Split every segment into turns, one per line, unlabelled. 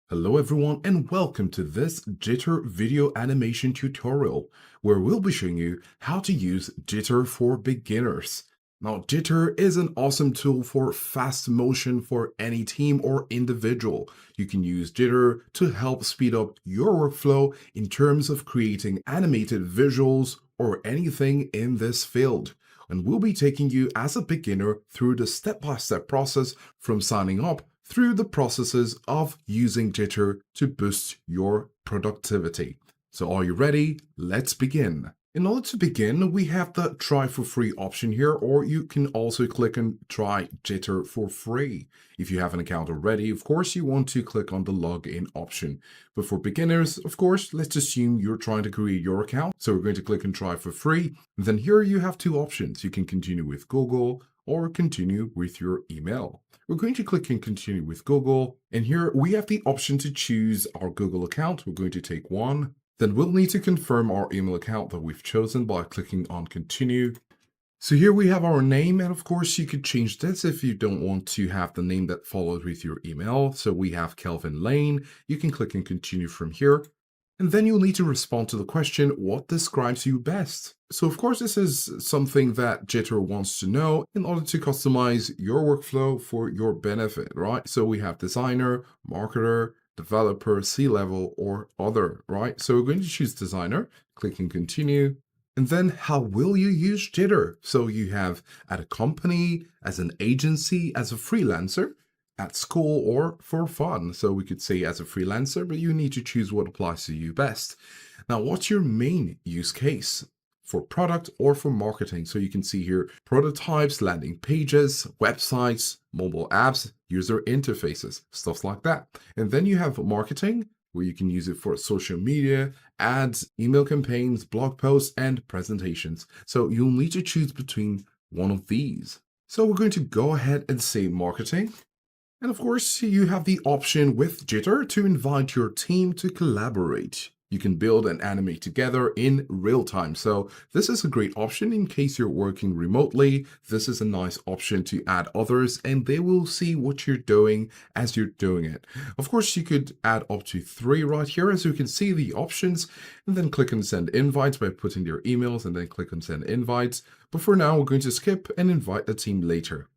Hello everyone and welcome to this Jitter video animation tutorial where we'll be showing you how to use Jitter for beginners. Now Jitter is an awesome tool for fast motion for any team or individual. You can use Jitter to help speed up your workflow in terms of creating animated visuals or anything in this field. And we'll be taking you as a beginner through the step-by-step process from signing up through the processes of using Jitter to boost your productivity. So are you ready? Let's begin. In order to begin, we have the try for free option here, or you can also click and try Jitter for free. If you have an account already, of course, you want to click on the login option. But for beginners, of course, let's assume you're trying to create your account. So we're going to click and try for free. And then here you have two options. You can continue with Google or continue with your email. We're going to click and continue with Google. And here we have the option to choose our Google account. We're going to take one. Then we'll need to confirm our email account that we've chosen by clicking on continue. So here we have our name, and of course you could change this if you don't want to have the name that follows with your email. So we have Kelvin Lane. You can click and continue from here. And then you'll need to respond to the question, what describes you best? So of course, this is something that Jitter wants to know in order to customize your workflow for your benefit, right? So we have designer, marketer, developer, C-level, or other, right? So we're going to choose designer, click and continue. And then how will you use Jitter? So you have at a company, as an agency, as a freelancer, at school, or for fun. So we could say as a freelancer, but you need to choose what applies to you best. Now, what's your main use case? For product or for marketing? So you can see here prototypes, landing pages, websites, mobile apps, user interfaces, stuff like that. And then you have marketing, where you can use it for social media, ads, email campaigns, blog posts, and presentations. So you'll need to choose between one of these. So we're going to go ahead and say marketing. And of course, you have the option with Jitter to invite your team to collaborate. You can build and animate together in real time. So this is a great option in case you're working remotely. This is a nice option to add others and they will see what you're doing as you're doing it. Of course, you could add up to 3 right here, as you can see the options, and then click on send invites by putting their emails and then click on send invites. But for now, we're going to skip and invite the team later.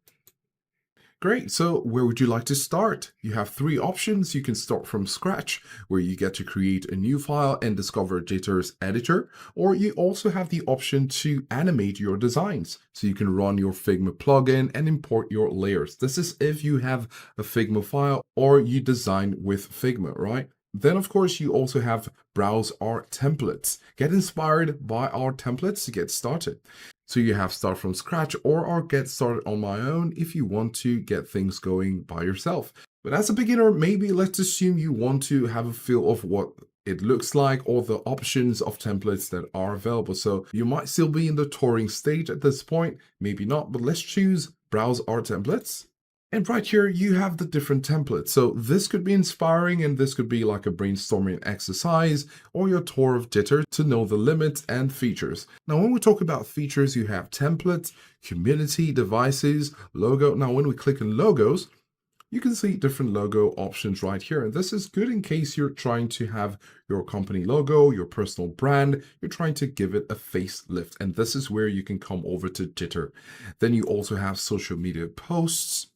Great, so where would you like to start? You have 3 options. You can start from scratch, where you get to create a new file and discover Jitter's editor, or you also have the option to animate your designs. So you can run your Figma plugin and import your layers. This is if you have a Figma file or you design with Figma, right? Then, of course, you also have browse our templates. Get inspired by our templates to get started. So you have start from scratch or get started on my own if you want to get things going by yourself. But as a beginner, maybe let's assume you want to have a feel of what it looks like or the options of templates that are available. So you might still be in the touring stage at this point, maybe not, but let's choose browse our templates. And right here, you have the different templates. So this could be inspiring and this could be like a brainstorming exercise or your tour of Jitter to know the limits and features. Now, when we talk about features, you have templates, community, devices, logo. Now, when we click on logos, you can see different logo options right here. And this is good in case you're trying to have your company logo, your personal brand, you're trying to give it a facelift. And this is where you can come over to Jitter. Then you also have social media posts.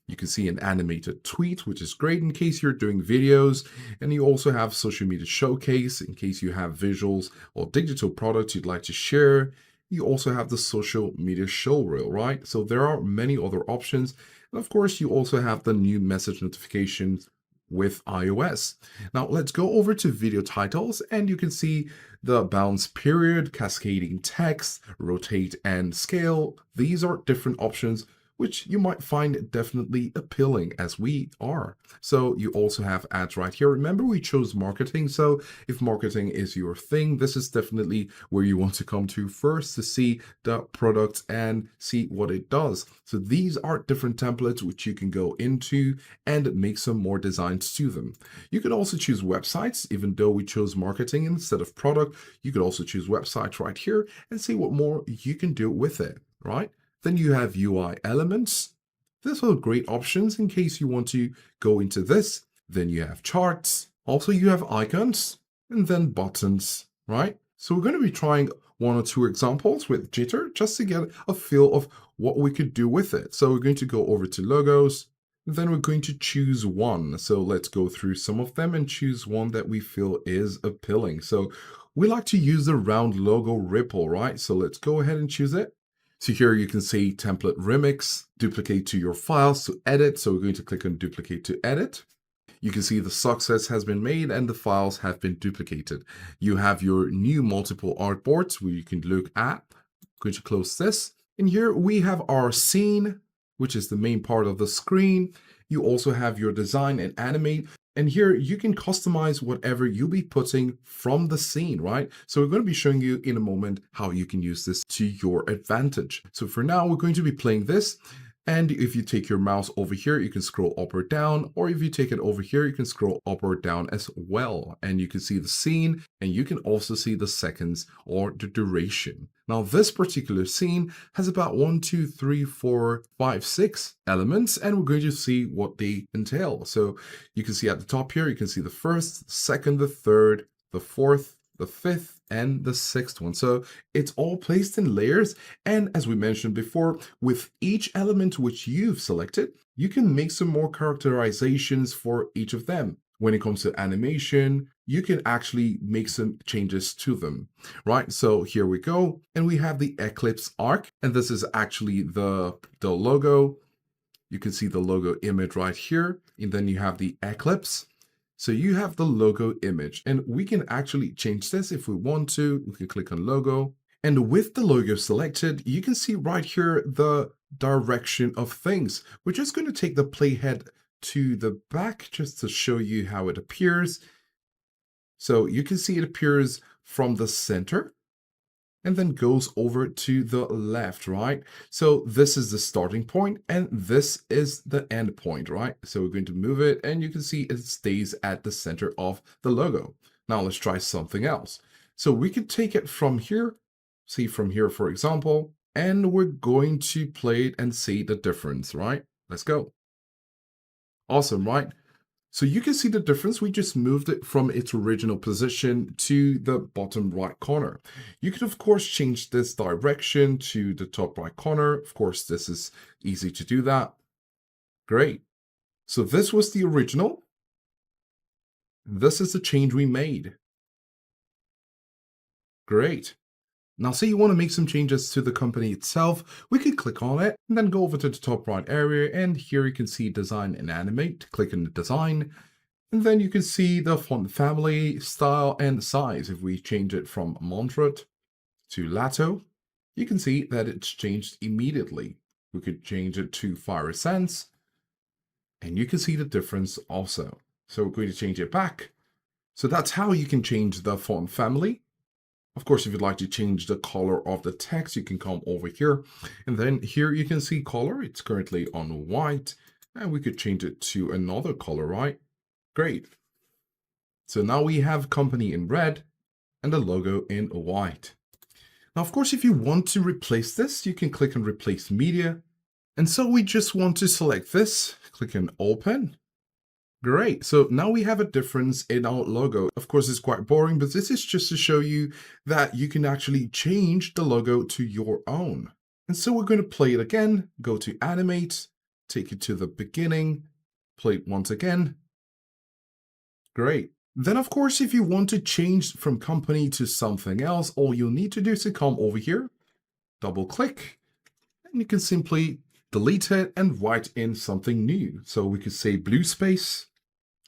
You can see an animated tweet, which is great in case you're doing videos. And you also have social media showcase in case you have visuals or digital products you'd like to share. You also have the social media show reel, right? So there are many other options. And of course, you also have the new message notifications with iOS. Now let's go over to video titles and you can see the bounce period, cascading text, rotate and scale. These are different options which you might find definitely appealing as we are. So you also have ads right here. Remember, we chose marketing. So if marketing is your thing, this is definitely where you want to come to first to see the product and see what it does. So these are different templates which you can go into and make some more designs to them. You could also choose websites, even though we chose marketing instead of product. You could also choose websites right here and see what more you can do with it, right? Then you have UI elements. These are great options in case you want to go into this. Then you have charts. Also, you have icons and then buttons, right? So we're going to be trying one or two examples with Jitter just to get a feel of what we could do with it. So we're going to go over to logos. Then we're going to choose one. So let's go through some of them and choose one that we feel is appealing. So we like to use the round logo ripple, right? So let's go ahead and choose it. So here you can see template remix, duplicate to your files to edit. So we're going to click on duplicate to edit. You can see the success has been made and the files have been duplicated. You have your new multiple artboards where you can look at. I'm going to close this. And here we have our scene, which is the main part of the screen. You also have your design and animate. And here you can customize whatever you'll be putting from the scene, right? So we're going to be showing you in a moment how you can use this to your advantage. So for now, we're going to be playing this. And if you take your mouse over here, you can scroll up or down, or if you take it over here, you can scroll up or down as well. And you can see the scene, and you can also see the seconds or the duration. Now, this particular scene has about 1, 2, 3, 4, 5, 6 elements, and we're going to see what they entail. So you can see at the top here, you can see the first, second, the third, the fourth, the fifth, and the sixth one. So it's all placed in layers. And as we mentioned before, with each element which you've selected, you can make some more characterizations for each of them. When it comes to animation, you can actually make some changes to them, right? So here we go. And we have the Eclipse arc. And this is actually the logo. You can see the logo image right here. And then you have the Eclipse. So you have the logo image, and we can actually change this if we want to. We can click on logo, and with the logo selected, you can see right here the direction of things. We're just going to take the playhead to the back just to show you how it appears. So you can see it appears from the center and then goes over to the left, right? So this is the starting point and this is the end point, right? So we're going to move it and you can see it stays at the center of the logo. Now let's try something else. So we can take it from here, see from here, for example, and we're going to play it and see the difference, right? Let's go. Awesome, right? So you can see the difference. We just moved it from its original position to the bottom right corner. You can, of course, change this direction to the top right corner. Of course, this is easy to do that. Great. So this was the original. This is the change we made. Great. Now, say you want to make some changes to the company itself, we can click on it and then go over to the top right area. And here you can see design and animate. Click on the design. And then you can see the font family, style, and size. If we change it from Montserrat to Lato, you can see that it's changed immediately. We could change it to Fire Essence, and you can see the difference also. So we're going to change it back. So that's how you can change the font family. Of course, if you'd like to change the color of the text, you can come over here. And then here you can see color. It's currently on white. And we could change it to another color, right? Great. So now we have company in red and the logo in white. Now, of course, if you want to replace this, you can click on Replace Media. And so we just want to select this, click on Open. Great. So now we have a difference in our logo. Of course, it's quite boring, but this is just to show you that you can actually change the logo to your own. And so we're going to play it again, go to Animate, take it to the beginning, play it once again. Great. Then, of course, if you want to change from company to something else, all you'll need to do is to come over here, double click, and you can simply delete it and write in something new. So we could say blue space.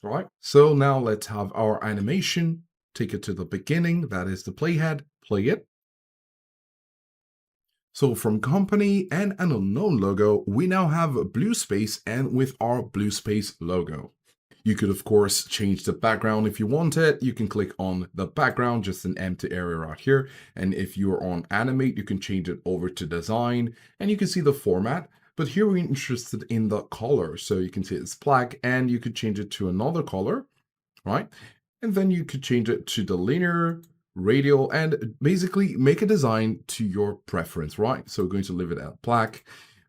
All right. So now let's have our animation. Take it to the beginning. That is the playhead. Play it. So from company and an unknown logo, we now have a blue space and with our blue space logo. You could, of course, change the background if you want it. You can click on the background, just an empty area right here. And if you're on Animate, you can change it over to Design and you can see the format. But here we're interested in the color. So you can see it's black and you could change it to another color, right? And then you could change it to the linear, radial, and basically make a design to your preference, right? So we're going to leave it at black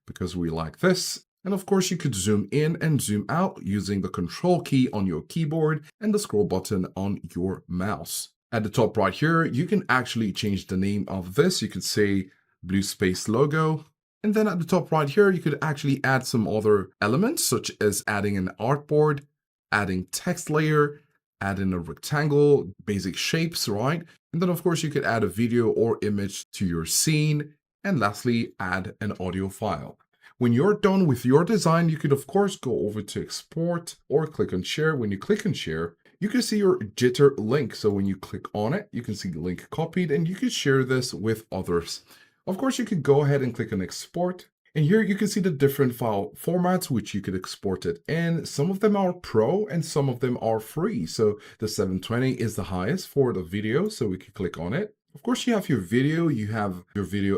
because we like this. And of course, you could zoom in and zoom out using the control key on your keyboard and the scroll button on your mouse. At the top right here, you can actually change the name of this. You could say blue space logo. And then at the top right here, you could actually add some other elements, such as adding an artboard, adding text layer, adding a rectangle, basic shapes, right? And then of course, you could add a video or image to your scene. And lastly, add an audio file. When you're done with your design, you could of course go over to export or click on share. When you click on share, you can see your Jitter link. So when you click on it, you can see the link copied and you can share this with others. Of course, you could go ahead and click on export. And here you can see the different file formats which you could export it in. Some of them are pro and some of them are free. So the 720 is the highest for the video. So we could click on it. Of course, you have your video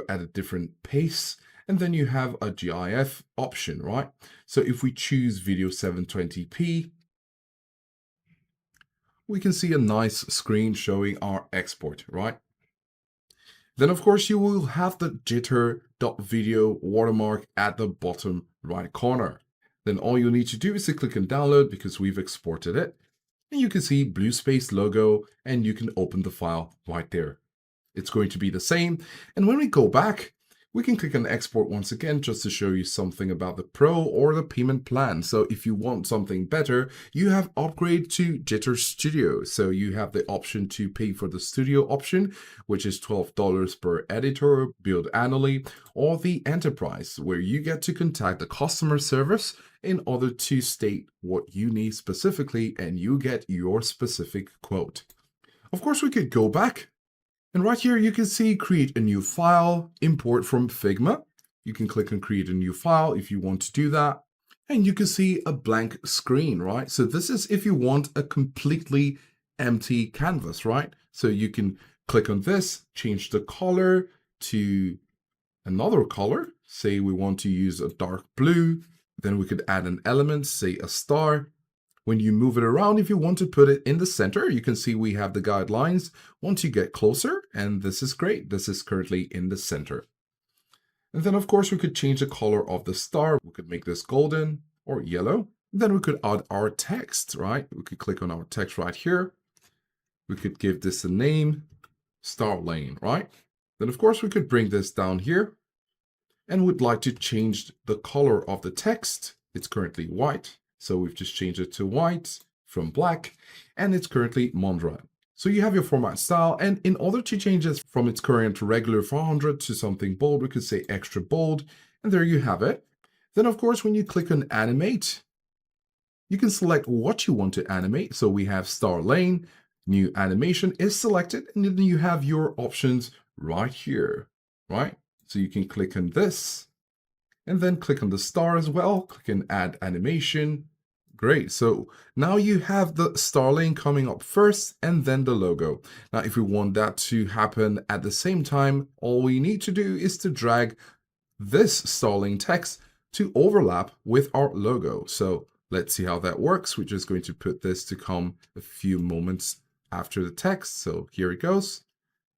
at a different pace. And then you have a GIF option, right? So if we choose video 720p, we can see a nice screen showing our export, right? Then of course you will have the jitter.video watermark at the bottom right corner. Then all you need to do is to click on download because we've exported it. And you can see blue space logo and you can open the file right there. It's going to be the same. And when we go back, we can click on export once again just to show you something about the pro or the payment plan. So if you want something better, you have upgrade to Jitter Studio. So you have the option to pay for the studio option, which is $12 per editor, billed annually, or the enterprise, where you get to contact the customer service in order to state what you need specifically, and you get your specific quote. Of course, we could go back. And right here, you can see create a new file, import from Figma. You can click on create a new file if you want to do that. And you can see a blank screen, right? So this is if you want a completely empty canvas, right? So you can click on this, change the color to another color. Say we want to use a dark blue. Then we could add an element, say a star. When you move it around, if you want to put it in the center, you can see we have the guidelines once you get closer, and this is great. This is currently in the center. And then of course we could change the color of the star. We could make this golden or yellow. Then we could add our text, right? We could click on our text right here. We could give this a name, Star Lane, right? Then of course we could bring this down here and would like to change the color of the text. It's currently white. So we've just changed it to white from black, and it's currently Mondrian. So you have your format style, and in order to change this from its current regular 400 to something bold, we could say extra bold, and there you have it. Then of course, when you click on animate, you can select what you want to animate. So we have Star Lane, new animation is selected, and then you have your options right here, right? So you can click on this, and then click on the star as well, click on add animation. Great, so now you have the star lane coming up first and then the logo. Now, if we want that to happen at the same time, all we need to do is to drag this star lane text to overlap with our logo. So let's see how that works. We're just going to put this to come a few moments after the text. So here it goes.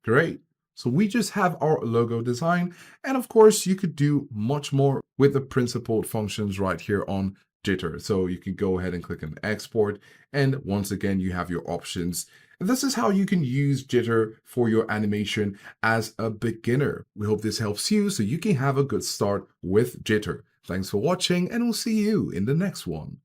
Great. So we just have our logo design. And of course, you could do much more with the principled functions right here on Jitter. So you can go ahead and click on export. And once again, you have your options. And this is how you can use Jitter for your animation as a beginner. We hope this helps you so you can have a good start with Jitter. Thanks for watching, and we'll see you in the next one.